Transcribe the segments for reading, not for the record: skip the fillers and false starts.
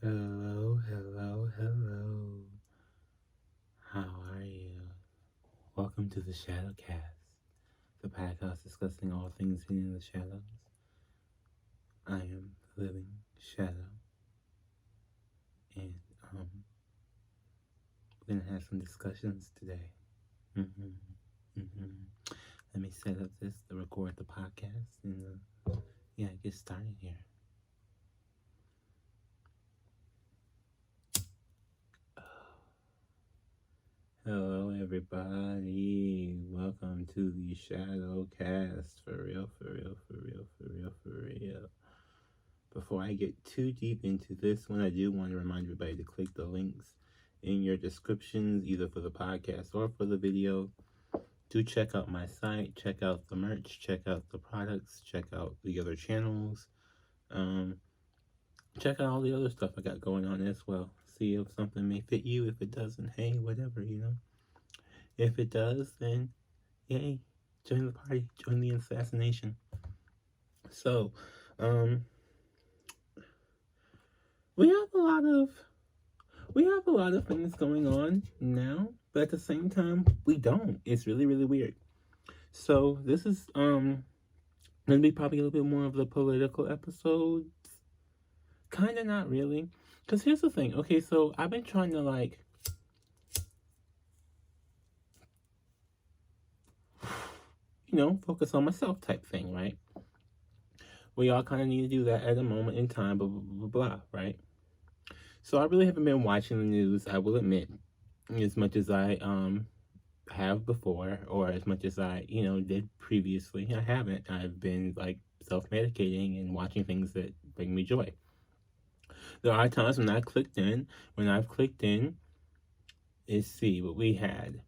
Hello, hello, hello. How are you? Welcome to the Shadow Cast, the podcast discussing all things hidden in the shadows. I am the living shadow, and we're gonna have some discussions today. Let me set up this to record the podcast and get started here. Hello, everybody. Welcome to the Shadow Cast. For real. Before I get too deep into this one, I do want to remind everybody to click the links in your descriptions, either for the podcast or for the video, to check out my site, check out the merch, check out the products, check out the other channels, check out all the other stuff I got going on as well. See if something may fit you. If it doesn't, hey, whatever, If it does, then yay, join the party, join the assassination. So, we have a lot of things going on now, but at the same time, we don't. It's really, really weird. So this is gonna be probably a little bit more of the political episodes. Kinda not really. Because here's the thing. Okay, so I've been trying to focus on myself type thing, right? We all kind of need to do that at a moment in time, blah, blah, blah, blah, right? So I really haven't been watching the news, I will admit, as much as I have before, or as much as I, did previously. I haven't. I've been self-medicating and watching things that bring me joy. There are times when I've clicked in, let's see what we had.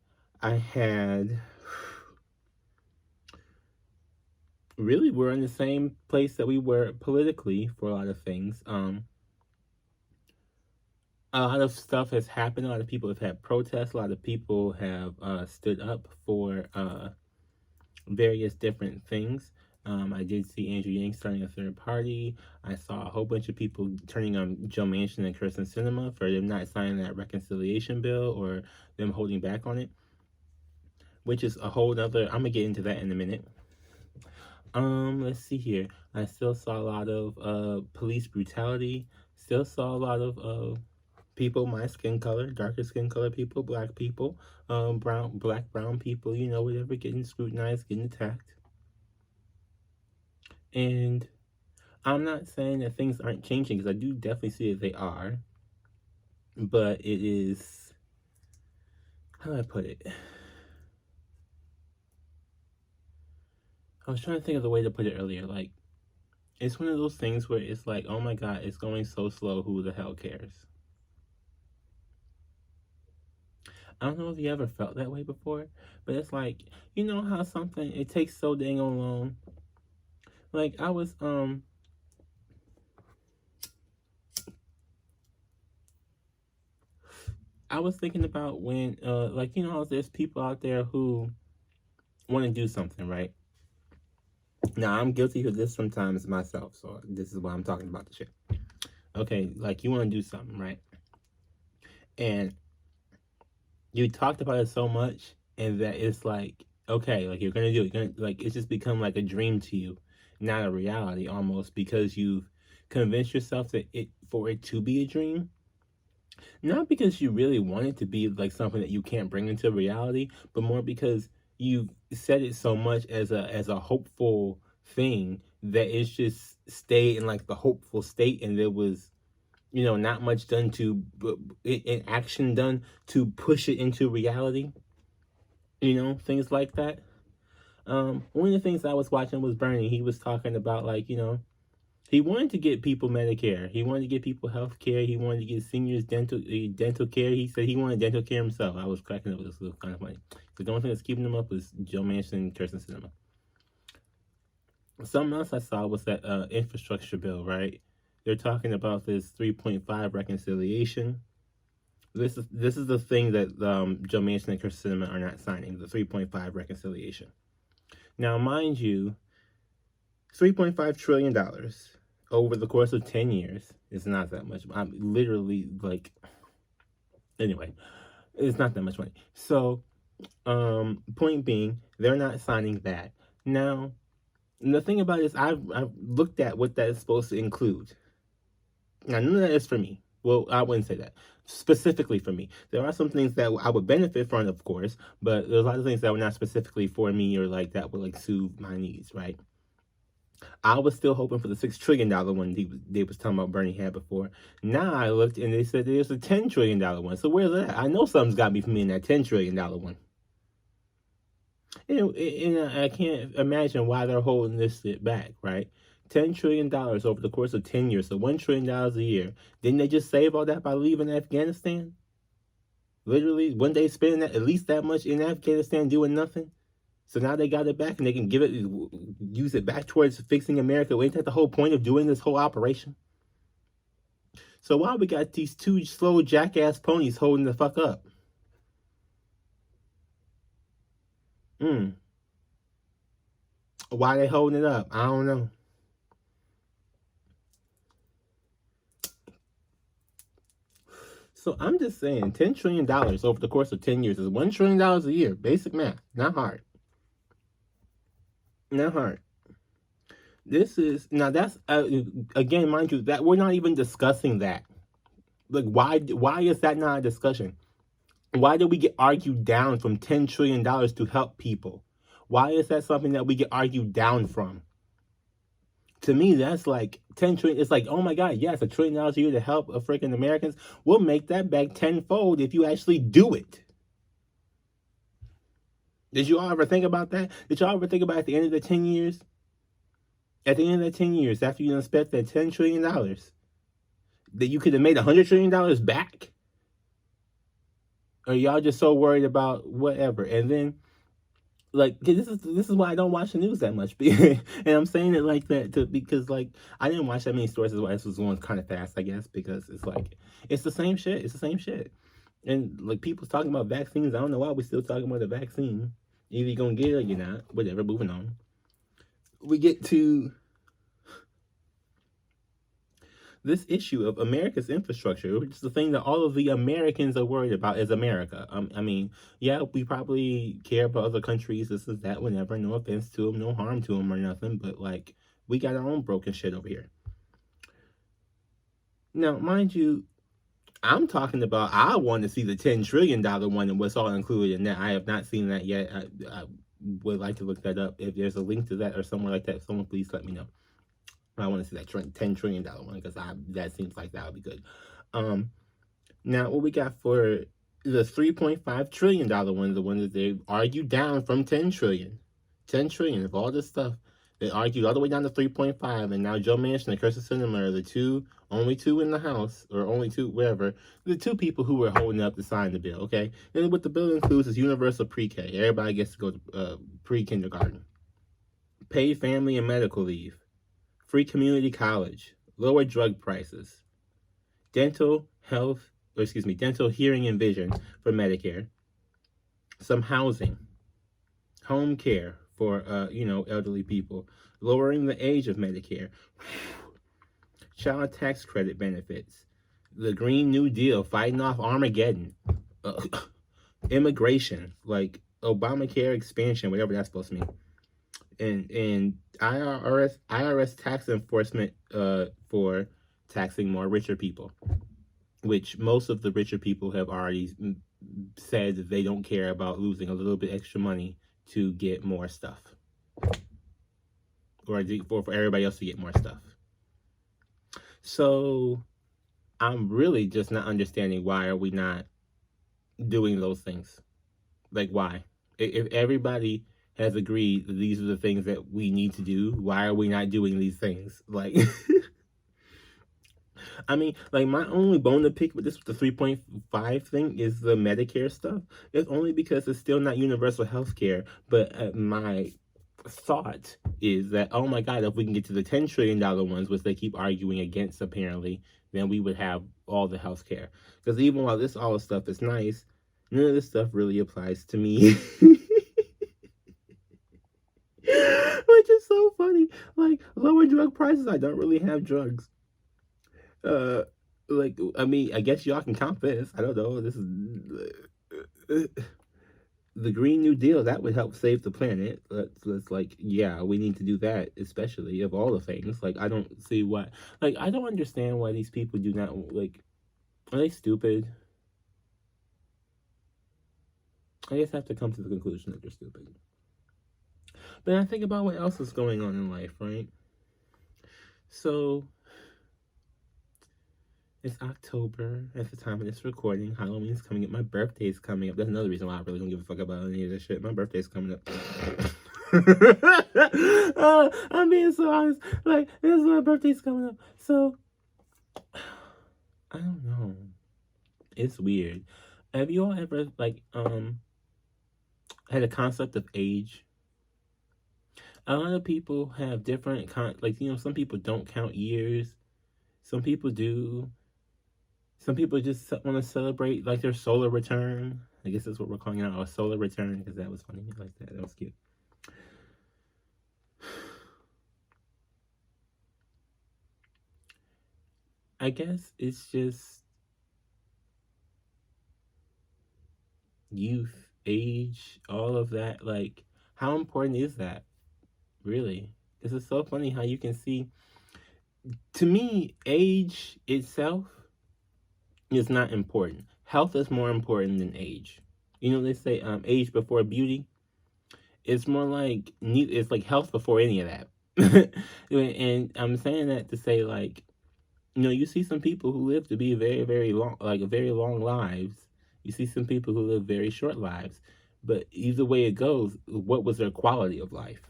Really, we're in the same place that we were politically for a lot of things. A lot of stuff has happened. A lot of people have had protests. A lot of people have stood up for various different things. I did see Andrew Yang starting a third party. I saw a whole bunch of people turning on Joe Manchin and Kirsten Sinema for them not signing that reconciliation bill or them holding back on it, which is a whole other. I'm gonna get into that in a minute. Let's see here. I still saw a lot of police brutality. Still saw a lot of people my skin color, darker skin color people, black people, brown people, whatever, getting scrutinized, getting attacked. And I'm not saying that things aren't changing, because I do definitely see that they are. But it is, how do I put it? I was trying to think of the way to put it earlier. It's one of those things where it's like, oh my God, it's going so slow. Who the hell cares? I don't know if you ever felt that way before, but it's like, you know how something, it takes so dang long. I was thinking about when, how there's people out there who want to do something, right? Now, I'm guilty of this sometimes myself, so this is why I'm talking about the shit. Okay, you want to do something, right? And you talked about it so much, and that it's okay, you're gonna do it. It's just become like a dream to you, not a reality almost, because you've convinced yourself that for it to be a dream. Not because you really want it to be something that you can't bring into reality, but more because you said it so much as a hopeful thing that it's just stayed in the hopeful state, and there was not much done in action done to push it into reality. Things like that. One of the things I was watching was Bernie. He was talking about he wanted to get people Medicare. He wanted to get people health care. He wanted to get seniors dental care. He said he wanted dental care himself. I was cracking up with this. It was kind of funny. The only thing that's keeping him up was Joe Manchin and Kirsten Sinema. Something else I saw was that infrastructure bill, right? They're talking about this 3.5 reconciliation. This is the thing that Joe Manchin and Kirsten Sinema are not signing, the 3.5 reconciliation. Now, mind you, $3.5 trillion over the course of 10 years. It's not that much. I'm literally like, anyway, it's not that much money. So, point being, they're not signing that. Now, the thing about it is, I've looked at what that is supposed to include. Now, none of that is for me. Well, I wouldn't say that. Specifically for me. There are some things that I would benefit from, of course, but there's a lot of things that were not specifically for me or like that would like soothe my needs, right? I was still hoping for the $6 trillion one they was talking about Bernie had before. Now I looked and they said there's a $10 trillion one. So where's that? I know something's got me from me in that $10 trillion one. And I can't imagine why they're holding this shit back, right? $10 trillion over the course of 10 years, so $1 trillion a year. Didn't they just save all that by leaving Afghanistan? Literally, wouldn't they spend at least that much in Afghanistan doing nothing? So now they got it back and they can use it back towards fixing America. Ain't that the whole point of doing this whole operation? So why we got these two slow jackass ponies holding the fuck up? Why they holding it up? I don't know. So I'm just saying, $10 trillion over the course of 10 years is $1 trillion a year. Basic math, not hard. Not hard. This is, now that's, again, mind you, that we're not even discussing that. Like, why is that not a discussion? Why do we get argued down from $10 trillion to help people? Why is that something that we get argued down from? To me, that's like 10 trillion. It's like, oh my God, yes, $1 trillion a year to help freaking Americans. We'll make that back tenfold if you actually do it. Did you all ever think about that? Did y'all ever think about at the end of the 10 years? At the end of the 10 years, after you done spent that $10 trillion, that you could have made $100 trillion back? Or y'all just so worried about whatever? And then, like, this is why I don't watch the news that much. And I'm saying it like that because, like, I didn't watch that many stories. This was going kind of fast, I guess, because it's like, it's the same shit. It's the same shit. And, like, people's talking about vaccines. I don't know why we're still talking about the vaccine. Either you're going to get it or you're not. Whatever, moving on. We get to this issue of America's infrastructure, which is the thing that all of the Americans are worried about, is America. I mean, yeah, we probably care about other countries, this is that, whatever. No offense to them, no harm to them or nothing, but, like, we got our own broken shit over here. Now, mind you, I'm talking about, I want to see the $10 trillion one and what's all included in that. I have not seen that yet. I would like to look that up. If there's a link to that or somewhere like that, someone please let me know. I want to see that $10 trillion one because that seems like that would be good. Now, what we got for the $3.5 trillion one, the one that they argued down from 10 trillion. 10 trillion of all this stuff. They argued all the way down to 3.5, and now Joe Manchin and Kirsten Sinema are the only two in the House, or only two, whatever, the two people who were holding up to sign the bill, okay? And what the bill includes is universal pre-K. Everybody gets to go to pre-kindergarten. Paid family and medical leave. Free community college. Lower drug prices. Dental hearing and vision for Medicare. Some housing. Home care for, elderly people. Lowering the age of Medicare. Child tax credit benefits. The Green New Deal, fighting off Armageddon. Immigration, like Obamacare expansion, whatever that's supposed to mean. And IRS tax enforcement for taxing more richer people, which most of the richer people have already said that they don't care about losing a little bit extra money to get more stuff, or for everybody else to get more stuff. So I'm really just not understanding, why are we not doing those things? Like, why? If everybody has agreed that these are the things that we need to do, why are we not doing these things? Like, I mean, like, my only bone to pick with this, with the 3.5 thing, is the Medicare stuff. It's only because it's still not universal health care, but my thought is that, oh my God, if we can get to the $10 trillion ones, which they keep arguing against apparently, then we would have all the health care. Because even while all this stuff is nice, none of this stuff really applies to me. Which is so funny. funny. Like, lower drug prices. I don't really have drugs. Uh, like, I mean, I guess y'all can count this. I don't know. This is the Green New Deal. That would help save the planet. Let's like, yeah, we need to do that, especially of all the things. Like, I don't see why. Like, I don't understand why these people do not like. Are they stupid? I guess I have to come to the conclusion that they're stupid. But I think about what else is going on in life, right? So it's October at the time of this recording. Halloween's coming up. My birthday's coming up. That's another reason why I really don't give a fuck about any of this shit. My birthday's coming up. I'm being so honest. Like, this is my birthday's coming up. So, I don't know. It's weird. Have you all ever, like, had a concept of age? A lot of people have different, some people don't count years. Some people do. Some people just want to celebrate, like, their solar return. I guess that's what we're calling it now, a solar return, because that was funny. I like that. That was cute. I guess it's just youth, age, all of that. Like, how important is that? Really? This is so funny how you can see. To me, age itself is not important. Health is more important than age. You know, they say age before beauty. It's more like it's like health before any of that. And I'm saying that to say, like, you see some people who live to be very, very long, like very long lives. You see some people who live very short lives. But either way it goes, what was their quality of life?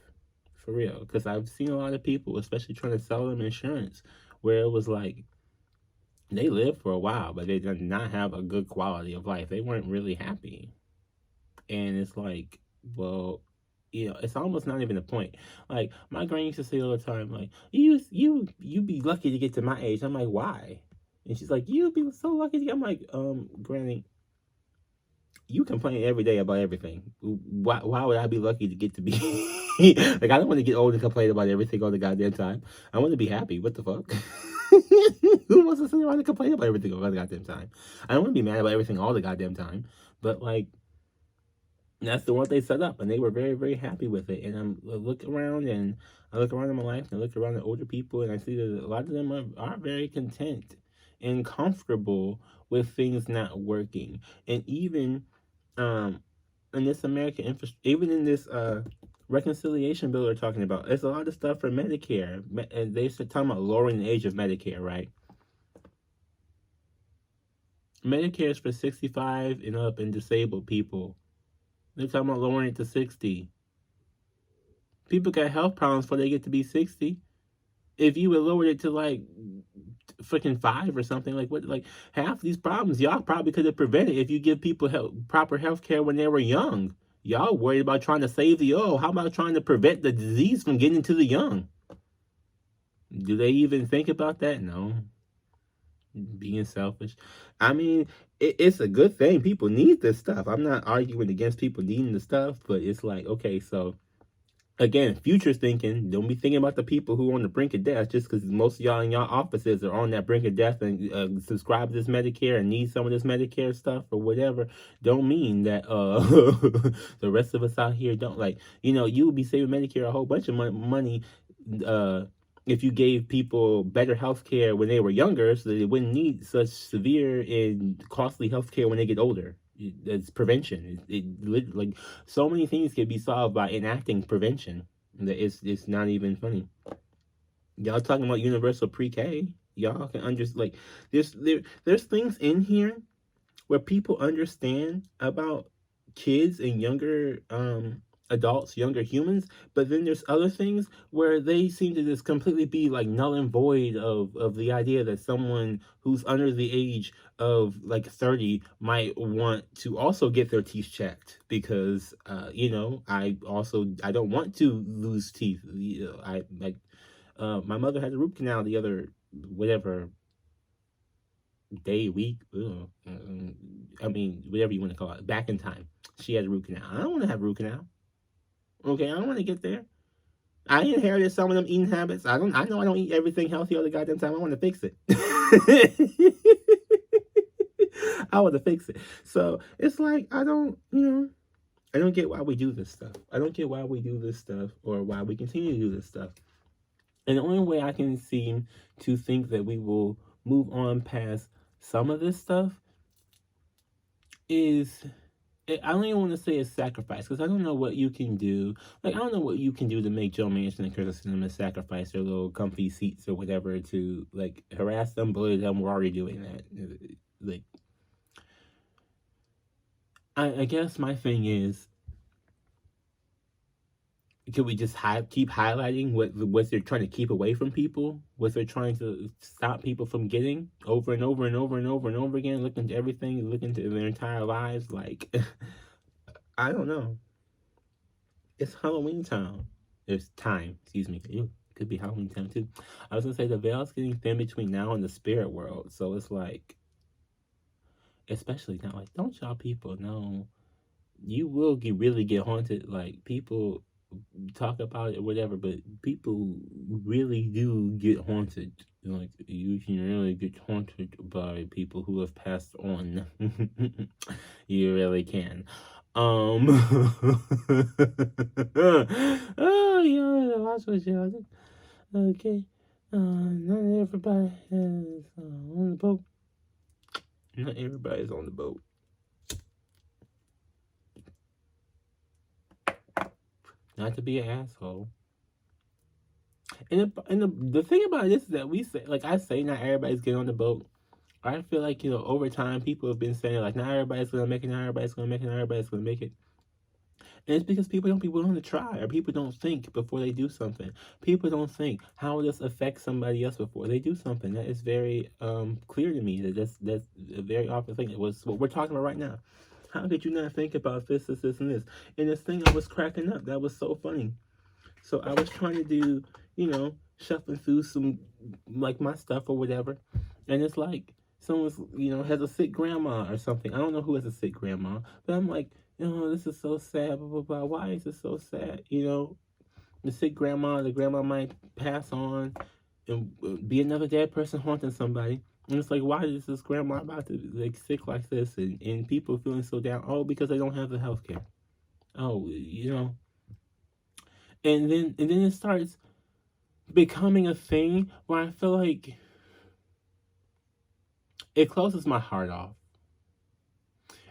For real. Because I've seen a lot of people, especially trying to sell them insurance, where it was like, they lived for a while, but they did not have a good quality of life. They weren't really happy. And it's like, well, it's almost not even a point. Like, my grand used to say all the time, like, you be lucky to get to my age. I'm like, why? And she's like, you be so lucky to get. I'm like, Granny, you complain every day about everything. Why would I be lucky to get to be like, I don't want to get old and complain about everything all the goddamn time. I want to be happy. What the fuck? Who wants to sit around and complain about everything all the goddamn time? I don't want to be mad about everything all the goddamn time. But, like, that's the one they set up, and they were very, very happy with it. And I look around in my life, and I look around at older people, and I see that a lot of them are very content and comfortable with things not working. And even in this even in this reconciliation bill they're talking about, there's a lot of stuff for Medicare, and they're talking about lowering the age of Medicare, right? Medicare is for 65 and up and disabled people. They're talking about lowering it to 60. People got health problems before they get to be 60. If you would lower it to, like, freaking 5 or something, like, what, like, half these problems y'all probably could have prevented if you give people proper health care when they were young. Y'all worried about trying to save the old. How about trying to prevent the disease from getting to the young? Do they even think about that? No. Being selfish. I mean, it's a good thing. People need this stuff. I'm not arguing against people needing the stuff, but it's like, okay, so again, future thinking. Don't be thinking about the people who are on the brink of death just because most of y'all in y'all offices are on that brink of death and subscribe to this Medicare and need some of this Medicare stuff or whatever. Don't mean that the rest of us out here don't. Like, you would be saving Medicare a whole bunch of money if you gave people better health care when they were younger, so they wouldn't need such severe and costly health care when they get older. It's prevention. Like, so many things can be solved by enacting prevention. That it's not even funny. Y'all talking about universal pre-K. Y'all can understand, like, there's things in here where people understand about kids and younger adults, younger humans, but then there's other things where they seem to just completely be like null and void of the idea that someone who's under the age of like 30 might want to also get their teeth checked because I don't want to lose teeth. My mother had a root canal the other whatever day, week, I mean, whatever you want to call it, back in time. She had a root canal. I don't want to have a root canal. Okay, I don't want to get there. I inherited some of them eating habits. I know I don't eat everything healthy all the goddamn time. I want to fix it. I want to fix it. So it's like I don't get why we do this stuff. I don't get why we do this stuff or why we continue to do this stuff. And the only way I can seem to think that we will move on past some of this stuff is, I don't even want to say it's sacrifice, because I don't know what you can do. Like, I don't know what you can do to make Joe Manchin and Kyrsten Sinema sacrifice their little comfy seats or whatever to, like, harass them, bully them. We're already doing that. Like, I guess my thing is, could we just keep highlighting what they're trying to keep away from people? What they're trying to stop people from getting over and over and over and over and over again? Look into everything, look into their entire lives. Like, I don't know. It's Halloween time. It's time, excuse me. It could be Halloween time too. I was going to say the veil's getting thin between now and the spirit world. So it's like, especially now, like, don't y'all people know you will really get haunted. Like, people talk about it or whatever, but people really do get haunted. Like, you can really get haunted by people who have passed on. You really can. Oh yeah, that's what y'all do. Okay. Not everybody is on the boat. Not everybody's on the boat. Not to be an asshole. And the thing about this is that we say, like I say, not everybody's getting on the boat. I feel like, over time, people have been saying, like, not everybody's going to make it, not everybody's going to make it, not everybody's going to make it. And it's because people don't be willing to try, or people don't think before they do something. People don't think, how will this affect somebody else before they do something? That is very clear to me. That's a very often thing. It was what we're talking about right now. How could you not think about this, and this? And this thing, I was cracking up. That was so funny. So I was trying to do, shuffling through some, like, my stuff or whatever. And it's like, someone's, has a sick grandma or something. I don't know who has a sick grandma. But I'm like, this is so sad, blah, blah, blah. Why is it so sad? The sick grandma, the grandma might pass on and be another dead person haunting somebody. And it's like, why is this grandma about to, like, sick like this? And people feeling so down. Oh, because they don't have the health care. Oh, And then it starts becoming a thing where I feel like it closes my heart off.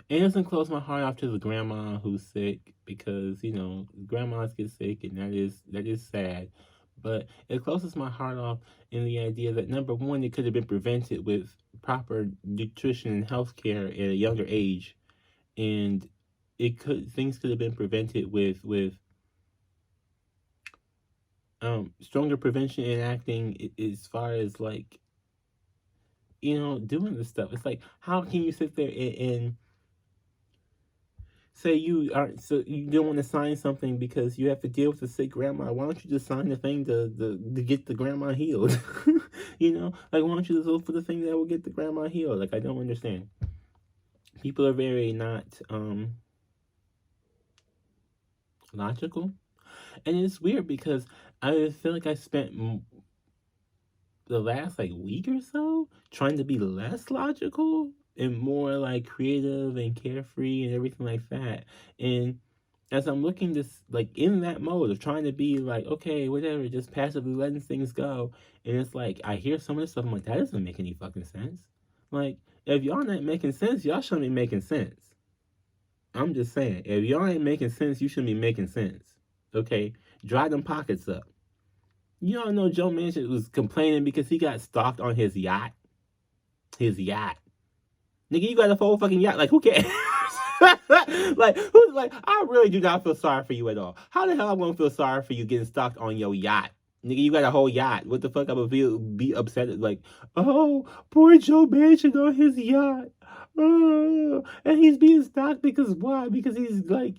It doesn't close my heart off to the grandma who's sick, because, grandmas get sick, and that is sad. But it closes my heart off in the idea that, number one, it could have been prevented with proper nutrition and health care at a younger age. And things could have been prevented with stronger prevention and acting as far as, like, doing this stuff. It's like, how can you sit there and say you don't want to sign something because you have to deal with a sick grandma? Why don't you just sign the thing to get the grandma healed? Like, why don't you just look for the thing that will get the grandma healed? Like, I don't understand. People are very not logical. And it's weird because I feel like I spent the last, like, week or so trying to be less logical and more, like, creative and carefree and everything like that. And as I'm looking this, like, in that mode of trying to be like, okay, whatever, just passively letting things go. And it's like, I hear some of this stuff, I'm like, that doesn't make any fucking sense. Like, if y'all not making sense, y'all shouldn't be making sense. I'm just saying, if y'all ain't making sense, you shouldn't be making sense. Okay? Dry them pockets up. You all know Joe Manchin was complaining because he got stalked on his yacht. His yacht. Nigga, you got a full fucking yacht. Like, who cares? I really do not feel sorry for you at all. How the hell am I going to feel sorry for you getting stalked on your yacht? Nigga, you got a whole yacht. What the fuck I would be upset? Like, oh, poor Joe Manchin on his yacht. Oh, and he's being stalked because why? Because he's, like,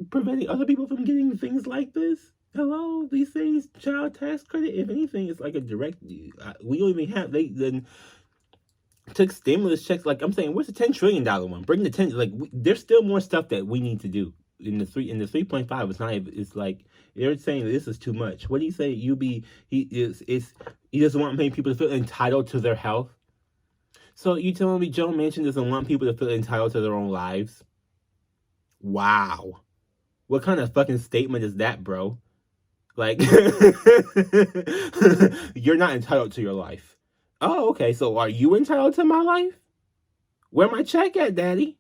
preventing other people from getting things like this? Hello, these things, child tax credit, if anything, it's like a direct, we don't even have, they then took stimulus checks. Like, I'm saying, where's the $10 trillion one? Bring the 10, like, there's still more stuff that we need to do. in the 3.5, it's not even, it's like they're saying this is too much. What do you say? He doesn't want many people to feel entitled to their health. So you telling me Joe Manchin doesn't want people to feel entitled to their own lives? Wow. What kind of fucking statement is that, bro? Like, you're not entitled to your life. Oh, okay. So are you entitled to my life? Where my check at, Daddy?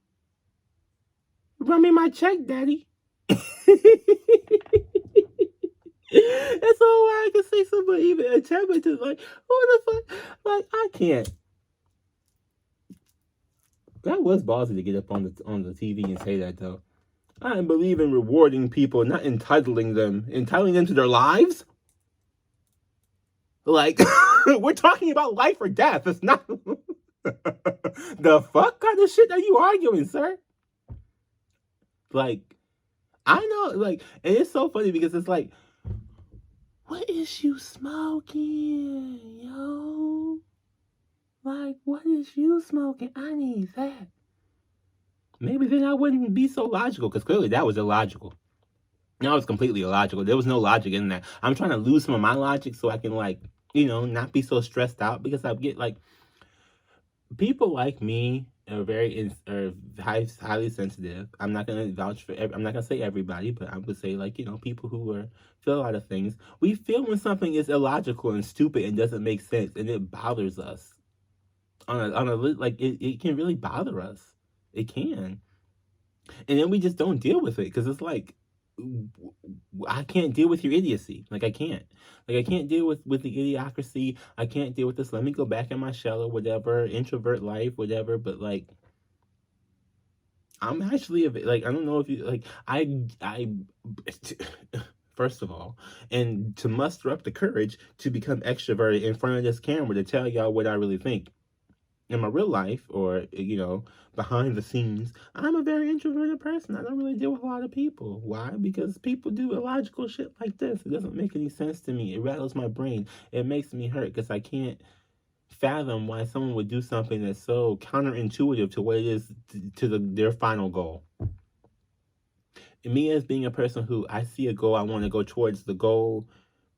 Run me my check, Daddy. That's all I can say. Somebody even attempt to, like, what the fuck? Like, I can't. That was ballsy to get up on the TV and say that, though. I believe in rewarding people, not entitling them to their lives. Like, we're talking about life or death. It's not. The fuck kind of shit are you arguing, sir? Like, I know, like, and it's so funny because it's like, what is you smoking, yo? Like, what is you smoking? I need that. Maybe then I wouldn't be so logical, because clearly that was illogical. That was completely illogical. There was no logic in that. I'm trying to lose some of my logic so I can, like, not be so stressed out, because I get, like, people like me are highly sensitive. I'm not gonna vouch for. I'm not gonna say everybody, but I would say, like, people who feel a lot of things. We feel when something is illogical and stupid and doesn't make sense, and it bothers us. Like, it can really bother us. It can, and then we just don't deal with it because it's like, I can't deal with your idiocy. Like, I can't. Like, I can't deal with the idiocracy. I can't deal with this. Let me go back in my shell or whatever, introvert life, whatever. But, like, I'm actually like, I don't know if you like. I first of all, and to muster up the courage to become extroverted in front of this camera to tell y'all what I really think. In my real life, or behind the scenes, I'm a very introverted person. I don't really deal with a lot of people. Why? Because people do illogical shit like this. It doesn't make any sense to me. It rattles my brain. It makes me hurt because I can't fathom why someone would do something that's so counterintuitive to what it is to their final goal. And me, as being a person who, I see a goal, I want to go towards the goal.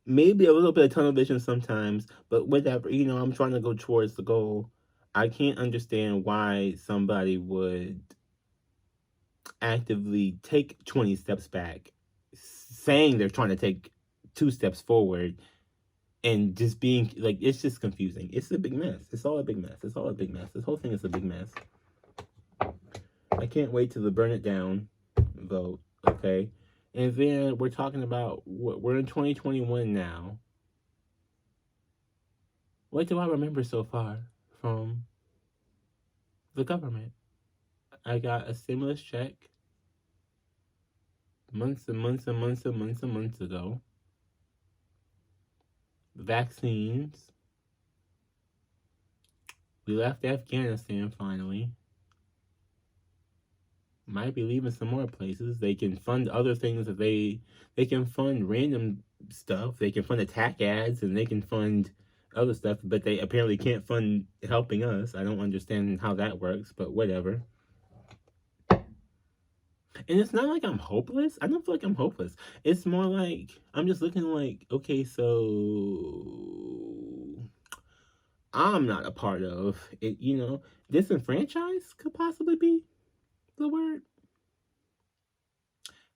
Maybe a little bit of tunnel vision sometimes, but whatever. I'm trying to go towards the goal. I can't understand why somebody would actively take 20 steps back, saying they're trying to take 2 steps forward, and just being like, it's just confusing. It's a big mess. It's all a big mess. It's all a big mess. This whole thing is a big mess. I can't wait till the burn it down vote, okay? And then we're talking about, we're in 2021 now. What do I remember so far from the government? I got a stimulus check months and months and months and months and months ago. Vaccines. We left Afghanistan finally. Might be leaving some more places. They can fund other things that they can fund random stuff. They can fund attack ads and they can fund other stuff, but they apparently can't fund helping us. I don't understand how that works, but whatever. And it's not like I'm hopeless. I don't feel like I'm hopeless. It's more like I'm just looking like, okay, so I'm not a part of it, disenfranchised could possibly be the word.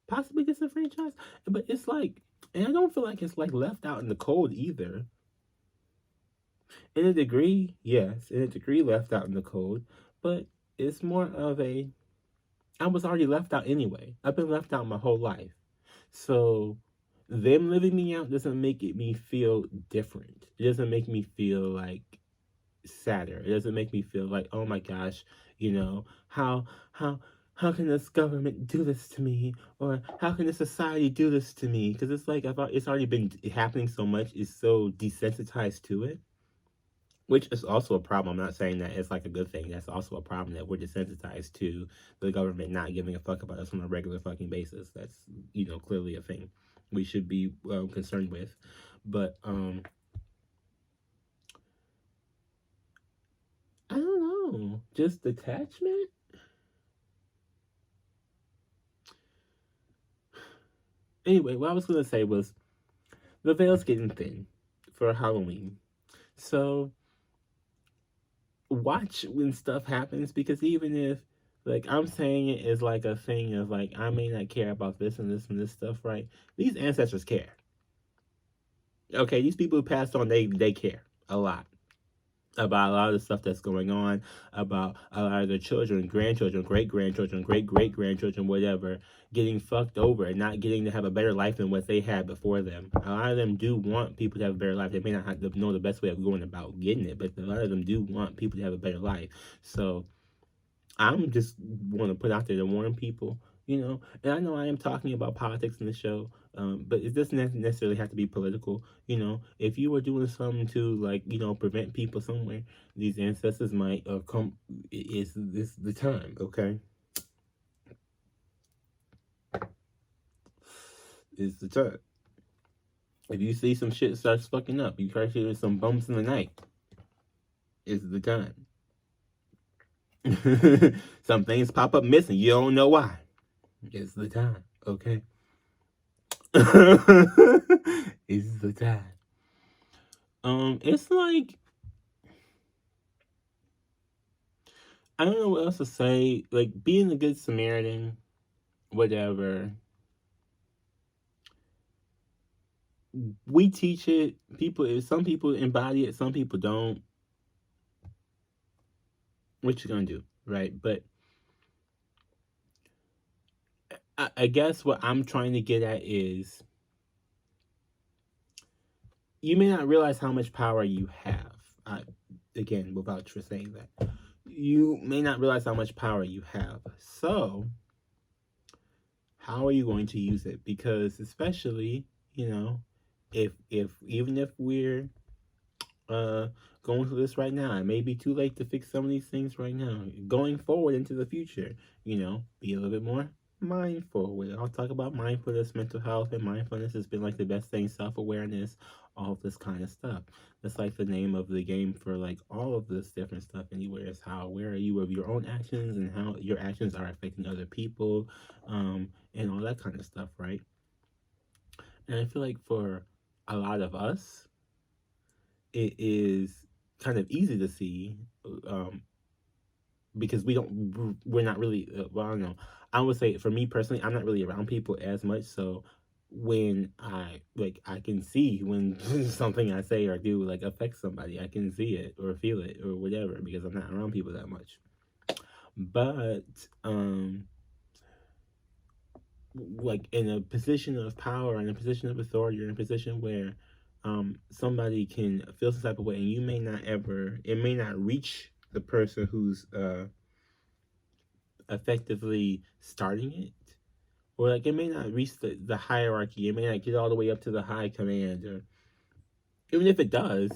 Possibly disenfranchised. But it's like, and I don't feel like it's like left out in the cold either. In a degree, yes, in a degree left out in the cold, but it's more of I was already left out anyway. I've been left out my whole life. So them living me out doesn't make me feel different. It doesn't make me feel like sadder. It doesn't make me feel like, oh my gosh, how can this government do this to me? Or how can this society do this to me? Because it's like, it's already been happening so much. It's so desensitized to it. Which is also a problem. I'm not saying that it's like a good thing. That's also a problem, that we're desensitized to the government not giving a fuck about us on a regular fucking basis. That's, clearly a thing we should be concerned with. But, I don't know. Just detachment? Anyway, what I was going to say was the veil's getting thin for Halloween. So watch when stuff happens, because even if, like, I'm saying it as like a thing of like, I may not care about this and this and this stuff, right? These ancestors care. Okay, these people who passed on, they care a lot about a lot of the stuff that's going on, about a lot of their children, grandchildren, great grandchildren, great great grandchildren, whatever, getting fucked over and not getting to have a better life than what they had before them. A lot of them do want people to have a better life. They may not have to know the best way of going about getting it, but a lot of them do want people to have a better life. So I'm just want to put out there to warn people, and I know I am talking about politics in the show, but it doesn't necessarily have to be political. If you were doing something to, like, prevent people somewhere, these ancestors might come. Is this the time? Okay, is the time. If you see some shit starts fucking up, you start hearing some bumps in the night, is the time. Some things pop up missing. You don't know why. It's the time. Okay. Is the time. It's like, I don't know what else to say. Like, being a good Samaritan, whatever. We teach it. Some people embody it, some people don't. What you gonna do, right? But I guess what I'm trying to get at is, you may not realize how much power you have. Again, without for saying that, you may not realize how much power you have. So, how are you going to use it? Because especially, if even if we're going through this right now, it may be too late to fix some of these things right now. Going forward into the future, be a little bit more mindful. I'll talk about mindfulness, mental health, and mindfulness has been like the best thing, self-awareness, all of this kind of stuff. That's like the name of the game for like all of this different stuff anywhere, is how aware are you of your own actions and how your actions are affecting other people, and all that kind of stuff, right? And I feel like for a lot of us, it is kind of easy to see, because we're not really, well, I don't know. I would say for me personally, I'm not really around people as much. So when I can see when something I say or do like affects somebody, I can see it or feel it or whatever, because I'm not around people that much. But like in a position of power, in a position of authority, or in a position where somebody can feel some type of way, and it may not reach the person who's effectively starting it, or like it may not reach the hierarchy, it may not get all the way up to the high command, or even if it does,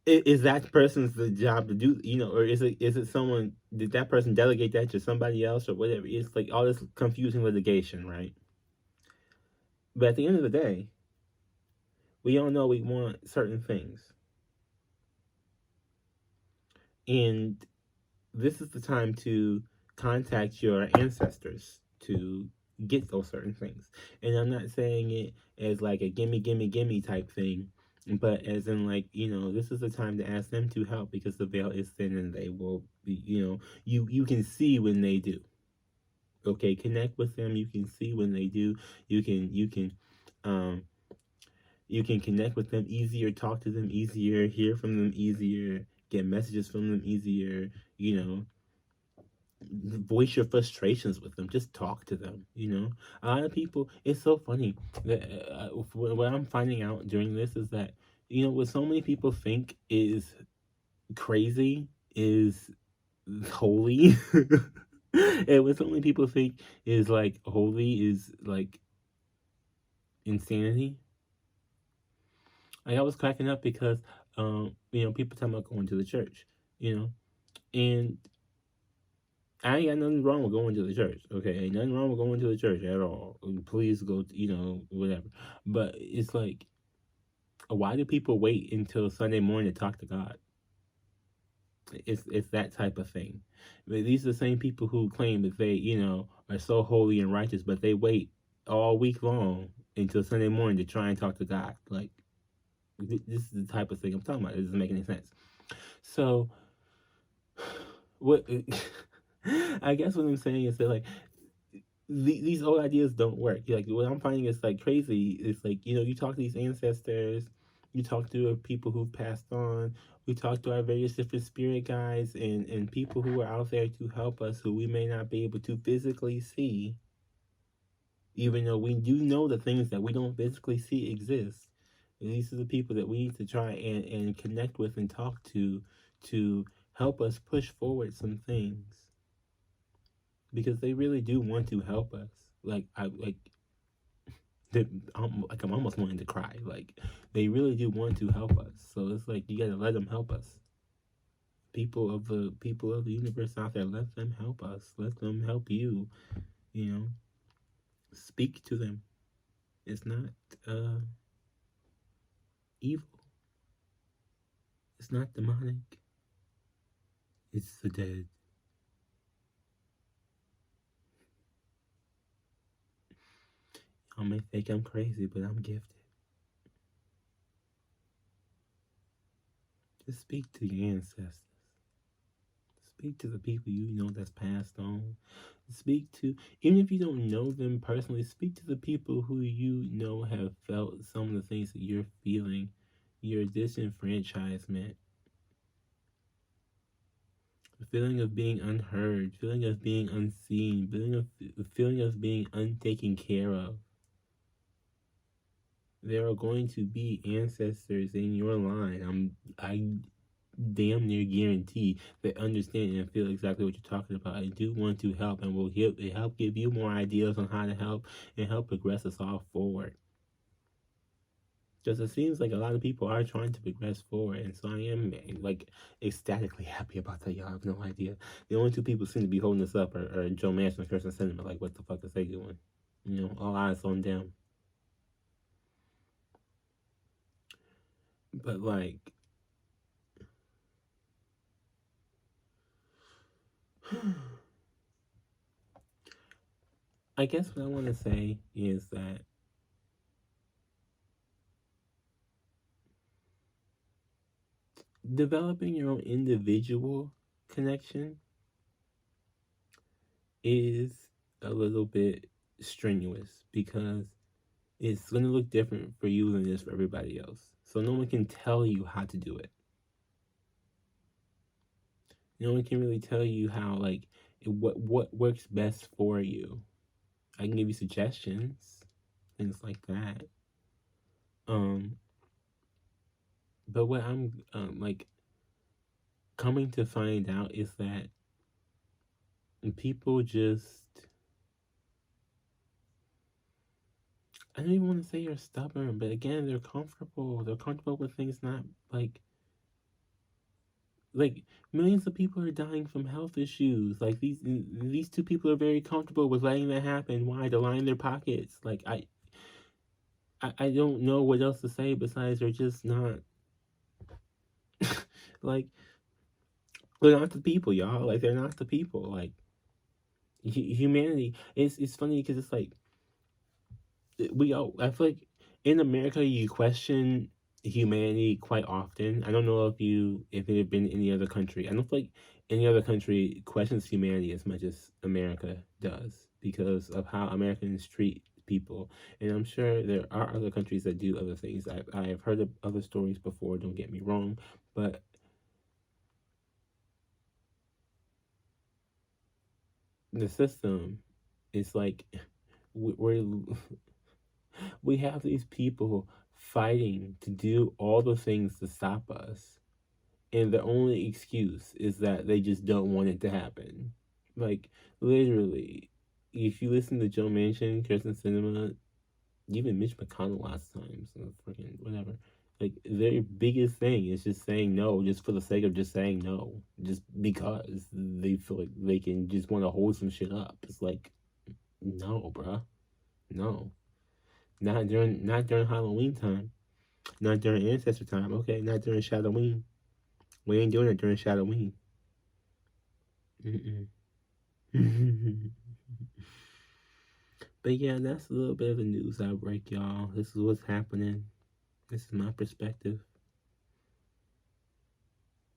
is that person's the job to do, or is it someone, did that person delegate that to somebody else or whatever? It's like all this confusing litigation, right? But at the end of the day, we all know we want certain things. And this is the time to contact your ancestors to get those certain things. And I'm not saying it as like a gimme, gimme, gimme type thing, but as in like, this is the time to ask them to help, because the veil is thin and they will be, you can see when they do. Okay, connect with them. You can see when they do. Um, you can connect with them easier, talk to them easier, hear from them easier, get messages from them easier, voice your frustrations with them. Just talk to them, A lot of people, it's so funny that what I'm finding out during this is that, what so many people think is crazy is holy. And what so many people think is like holy is like insanity. Like, I was cracking up because, people talking about going to the church, and I ain't got nothing wrong with going to the church. Okay, ain't nothing wrong with going to the church at all. Please go, whatever. But it's like, why do people wait until Sunday morning to talk to God? It's that type of thing. But these are the same people who claim that they, are so holy and righteous, but they wait all week long until Sunday morning to try and talk to God. Like, this is the type of thing I'm talking about. It doesn't make any sense. So, what I guess what I'm saying is that, like, these old ideas don't work. Like, what I'm finding is, like, crazy. It's like, you talk to these ancestors, you talk to people who've passed on, we talk to our various different spirit guides and people who are out there to help us who we may not be able to physically see, even though we do know the things that we don't physically see exist. And these are the people that we need to try and connect with and talk to help us push forward some things, because they really do want to help us. I'm almost wanting to cry. Like, they really do want to help us. So it's like, you gotta let them help us. People of the universe out there, let them help us. Let them help you. Speak to them. It's not evil. It's not demonic. It's the dead. Y'all may think I'm crazy, but I'm gifted. Just speak to your ancestors. Speak to the people that's passed on. Speak to, even if you don't know them personally, speak to the people who have felt some of the things that you're feeling. Your disenfranchisement, the feeling of being unheard, feeling of being unseen, feeling of being untaken care of. There are going to be ancestors in your line. I damn near guarantee that understand and feel exactly what you're talking about. I do want to help, and will help give you more ideas on how to help and help progress us all forward. Because it seems like a lot of people are trying to progress forward, and so I am, like, ecstatically happy about that. Y'all have no idea. The only two people seem to be holding us up are Joe Manchin and Kirsten Cinema. Like, what the fuck is they doing? All eyes on them. But, like, I guess what I want to say is that developing your own individual connection is a little bit strenuous, because it's going to look different for you than it is for everybody else. So no one can tell you how to do it. No one can really tell you how, like, what works best for you. I can give you suggestions, things like that. But what I'm like coming to find out is that people just, I don't even want to say you're stubborn, but again, they're comfortable. They're comfortable with things not like millions of people are dying from health issues. Like, these two people are very comfortable with letting that happen. Why? To line their pockets. Like, I don't know what else to say besides they're just not like, they're not the people, y'all. Like, they're not the people. Like, humanity. It's funny because it's like, I feel like in America you question humanity quite often. I don't know if it had been any other country. I don't feel like any other country questions humanity as much as America does, because of how Americans treat people. And I'm sure there are other countries that do other things. I've heard of other stories before, don't get me wrong, but the system is like, we're we have these people fighting to do all the things to stop us, and the only excuse is that they just don't want it to happen. Like, literally, if you listen to Joe Manchin, Kirsten Cinema, even Mitch McConnell last time, so freaking whatever. Like, their biggest thing is just saying no, just for the sake of just saying no, just because they feel like they can just want to hold some shit up. It's like, no, bruh, no. Not during Halloween time. Not during Ancestor time. Okay, not during Shadoween. We ain't doing it during Shadoween. Mm-mm. But yeah, that's a little bit of a news outbreak, y'all. This is what's happening. This is my perspective.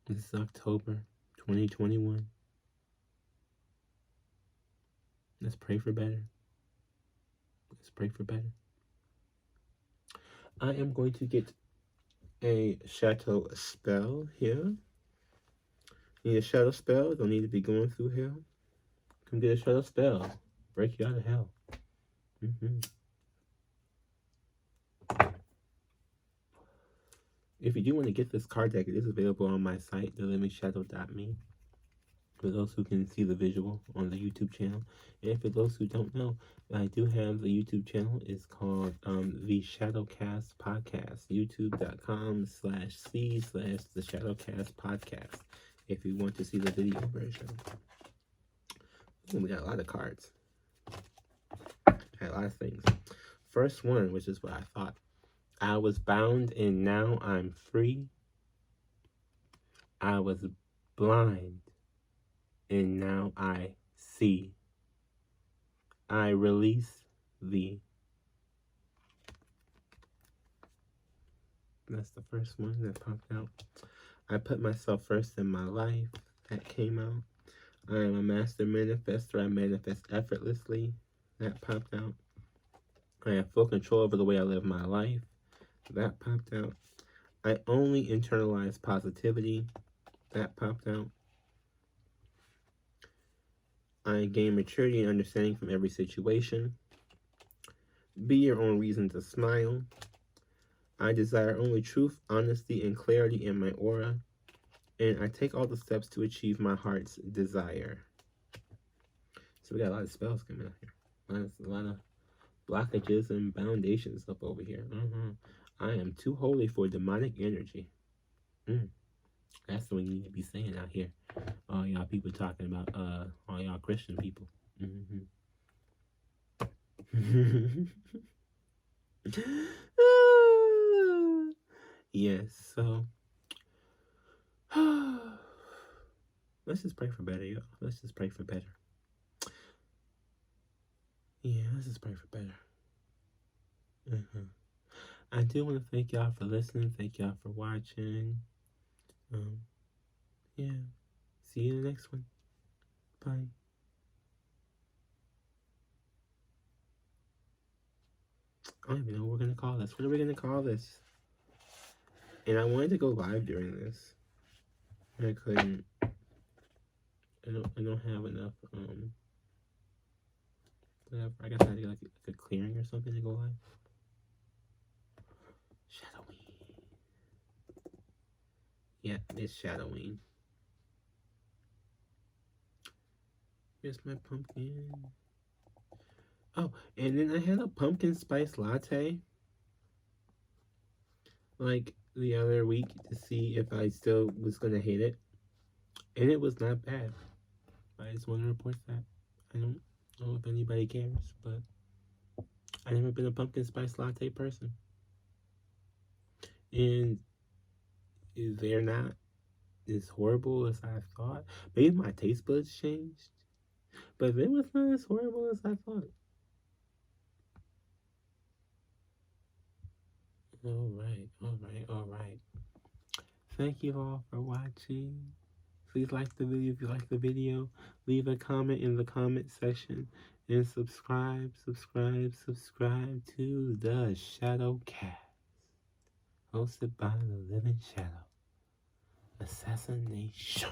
This is October 2021. Let's pray for better. Let's pray for better. I am going to get a shadow spell here. Need a shadow spell? Don't need to be going through hell. Come get a shadow spell. Break you out of hell. If you do want to get this card deck, it is available on my site, theliving.shadow.me. For those who can see the visual on the YouTube channel. And for those who don't know, I do have the YouTube channel. It's called the Shadow Cast Podcast. YouTube.com/C/the Shadow Cast Podcast. If you want to see the video version. Ooh, we got a lot of cards. Got a lot of things. First one, which is what I thought. I was bound and now I'm free. I was blind and now I see. I release thee. That's the first one that popped out. I put myself first in my life. That came out. I am a master manifester. I manifest effortlessly. That popped out. I have full control over the way I live my life. That popped out. I only internalize positivity. That popped out. I gain maturity and understanding from every situation. Be your own reason to smile. I desire only truth, honesty, and clarity in my aura. And I take all the steps to achieve my heart's desire. So we got a lot of spells coming out here. A lot of blockages and foundations up over here. I am too holy for demonic energy. That's what you need to be saying out here. All y'all people talking about, all y'all Christian people. Yes, so let's just pray for better, y'all. Let's just pray for better. Yeah, let's just pray for better. I do want to thank y'all for listening. Thank y'all for watching. Yeah. See you in the next one. Bye. I don't even know what we're going to call this. What are we going to call this? And I wanted to go live during this. I couldn't. I don't have enough, whatever. I guess I had to get like a clearing or something to go live. Shadoween. Yeah, it's Shadoween. Here's my pumpkin. Oh, and then I had a pumpkin spice latte like the other week to see if I still was going to hate it. And it was not bad. I just want to report that. I don't know if anybody cares, but I've never been a pumpkin spice latte person. And they're not as horrible as I thought. Maybe my taste buds changed, but it was not as horrible as I thought. All right. Thank you all for watching. Please like the video if you like the video. Leave a comment in the comment section. And subscribe to the Shadow Cast. Hosted by the Living Shadow. Assassination.